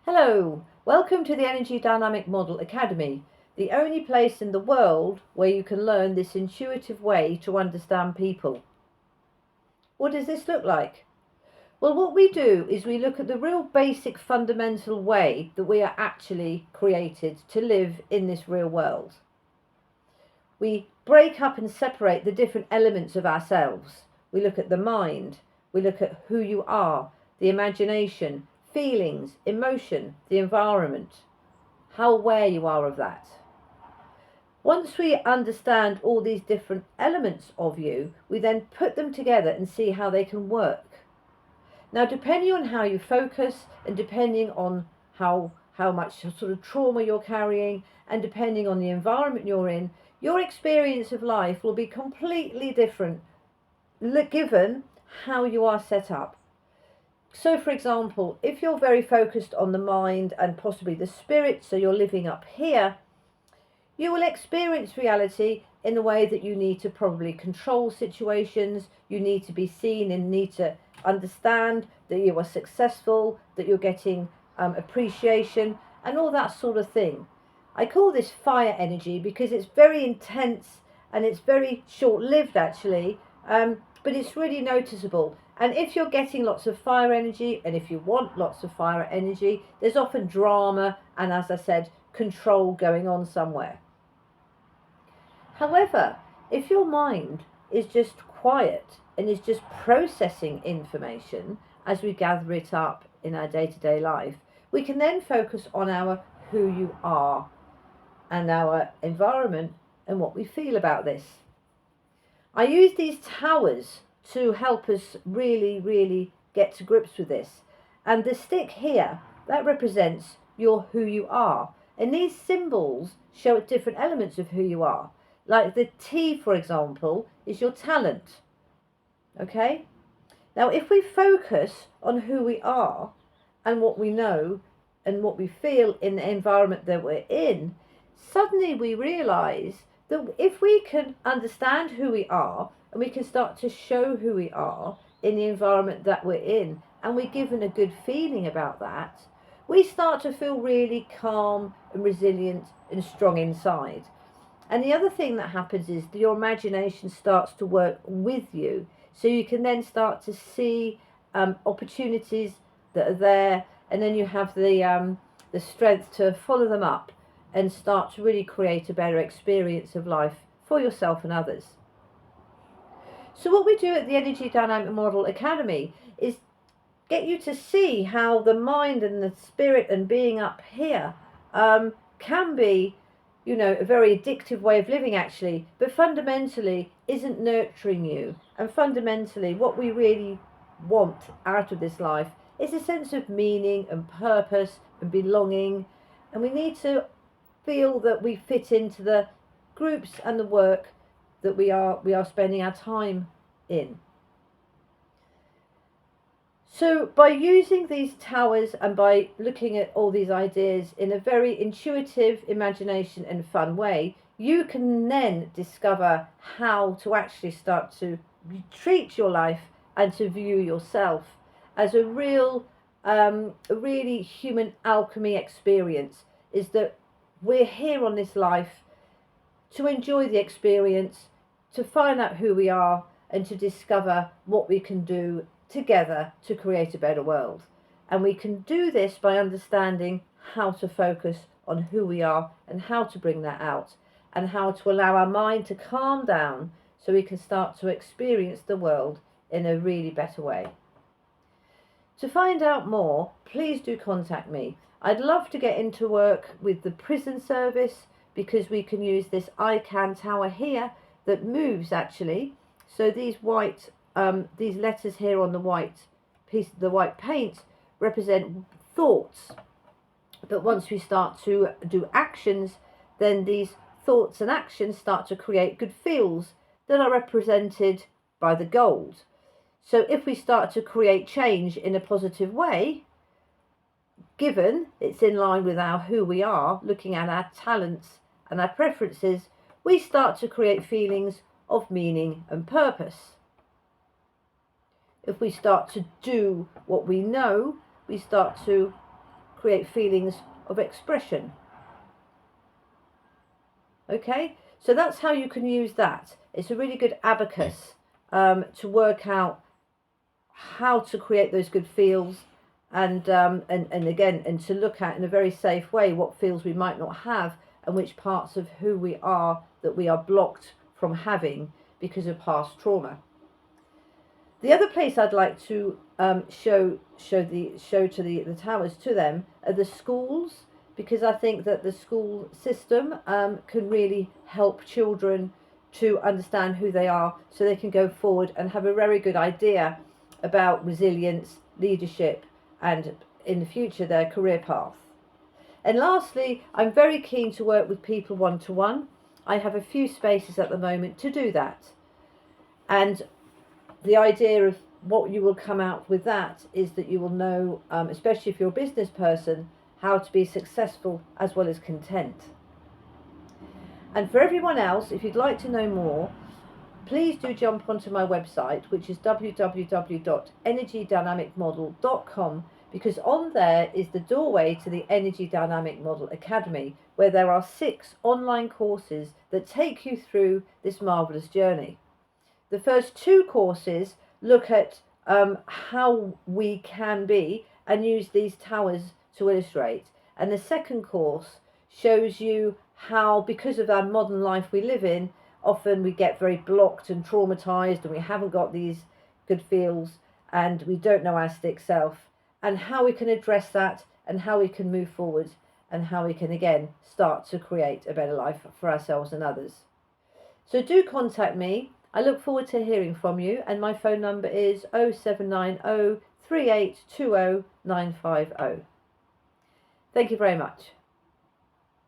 Hello, welcome to the Energy Dynamic Model Academy, the only place in the world where you can learn this intuitive way to understand people. What does this look like? Well, what we do is we look at the real basic fundamental way that we are actually created to live in this real world. We break up and separate the different elements of ourselves. We look at the mind, we look at who you are, the imagination, feelings, emotion, the environment, how aware you are of that. Once we understand all these different elements of you, we then put them together and see how they can work. Now, depending on how you focus and depending on how much sort of trauma you're carrying and depending on the environment you're in, your experience of life will be completely different given how you are set up. So, for example, if you're very focused on the mind and possibly the spirit, so you're living up here, you will experience reality in the way that you need to probably control situations, you need to be seen and need to understand that you are successful, that you're getting appreciation and all that sort of thing. I call this fire energy because it's very intense and it's very short-lived actually, but it's really noticeable. And if you're getting lots of fire energy and if you want lots of fire energy, there's often drama and, as I said, control going on somewhere. However, if your mind is just quiet and is just processing information as we gather it up in our day-to-day life, we can then focus on our who you are and our environment and what we feel about this. I use these towers to help us really get to grips with this. And the stick here, that represents your who you are. And these symbols show different elements of who you are. Like the T, for example, is your talent. Okay? Now, if we focus on who we are and what we know and what we feel in the environment that we're in, suddenly we realize that if we can understand who we are and we can start to show who we are in the environment that we're in, and we're given a good feeling about that, we start to feel really calm and resilient and strong inside. And the other thing that happens is that your imagination starts to work with you. So you can then start to see opportunities that are there, and then you have the strength to follow them up and start to really create a better experience of life for yourself and others. So what we do at the Energy Dynamic Model Academy is get you to see how the mind and the spirit and being up here can be, you know, a very addictive way of living actually, but fundamentally isn't nurturing you. And fundamentally what we really want out of this life is a sense of meaning and purpose and belonging, and we need to feel that we fit into the groups and the work that we are spending our time in. So by using these towers and by looking at all these ideas in a very intuitive imagination and fun way, you can then discover how to actually start to treat your life and to view yourself as a really human alchemy experience. Is that we're here on this life to enjoy the experience, to find out who we are, and to discover what we can do together to create a better world. And we can do this by understanding how to focus on who we are and how to bring that out, and how to allow our mind to calm down so we can start to experience the world in a really better way. To find out more, please do contact me. I'd love to get into work with the prison service because we can use this ICANN tower here that moves actually. So these these letters here on the white piece of the white paint represent thoughts. But once we start to do actions, then these thoughts and actions start to create good feels that are represented by the gold. So if we start to create change in a positive way, given it's in line with our who we are, looking at our talents and our preferences, we start to create feelings of meaning and purpose. If we start to do what we know, we start to create feelings of expression. Okay, so that's how you can use that. It's a really good abacus to work out how to create those good feels, and again, and to look at in a very safe way what feels we might not have, and which parts of who we are that we are blocked from having because of past trauma. The other place I'd like to show the towers to them are the schools, because I think that the school system can really help children to understand who they are, so they can go forward and have a very good idea about resilience, leadership, and in the future their career path. And lastly, I'm very keen to work with people one-to-one. I have a few spaces at the moment to do that. And the idea of what you will come out with that is that you will know, especially if you're a business person, how to be successful as well as content. And for everyone else, if you'd like to know more, please do jump onto my website, which is www.energydynamicmodel.com, because on there is the doorway to the Energy Dynamic Model Academy, where there are 6 online courses that take you through this marvellous journey. The first 2 courses look at how we can be and use these towers to illustrate. And the second course shows you how, because of our modern life we live in, often we get very blocked and traumatized, and we haven't got these good feels, and we don't know our stick self, and how we can address that, and how we can move forward, and how we can again start to create a better life for ourselves and others. So do contact me. I look forward to hearing from you, and my phone number is 0790 3820 950. Thank you very much.